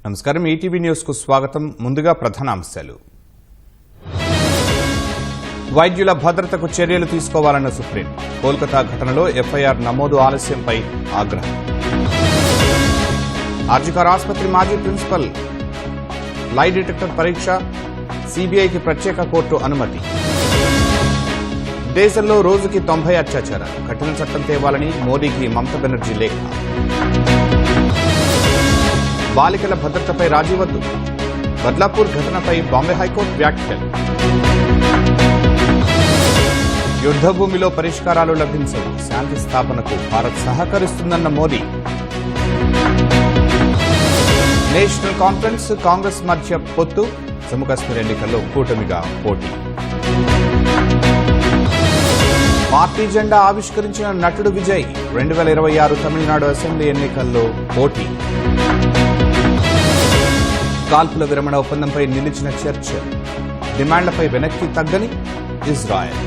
నమస్కారం ETV news కు స్వాగతం. ముందుగా ప్రధానాంశాలు. వైద్యుల భద్రతకు చర్యలు తీసుకోవాలన్న సుప్రీం. కోల్కతా ఘటనలో ఎఫ్ఐఆర్ నమోదు ఆలస్యంపై ఆగ్రహం. ఆర్జికర్ ఆసుపత్రి మాజీ ప్రిన్సిపల్ లై డిటెక్టర్ పరీక్ష, సిబిఐకి ప్రత్యేక కోర్టు అనుమతి. దేశంలో రోజుకి 90 అత్యాచారాలు, కఠిన చట్టం తేవాలని మోదీకి మమతా బెనర్జీ లేఖ. బాలికల భద్రతపై రాజీ వద్దు, బద్లాపూర్ ఘటనపై బాంబే హైకోర్టు వ్యాఖ్యలు. యుద్ధభూమిలో పరిష్కారాలు లభించవు, శాంతి స్థాపనకు భారత్ సహకరిస్తుందన్న మోదీ. నేషనల్ కాన్ఫరెన్స్ కాంగ్రెస్ మధ్య పొత్తు, జమ్మూ కాశ్మీర్ ఎన్నికల్లో కూటమిగా పోటీ. పార్టీ జెండా ఆవిష్కరించిన నటుడు విజయ్. 2026 తమిళనాడు అసెంబ్లీ ఎన్నికల్లో పోటీ. కాల్పుల విరమణ ఒప్పందంపై నిలిచిన చర్చ, డిమాండ్లపై వెనక్కి తగ్గని ఇజ్రాయెల్.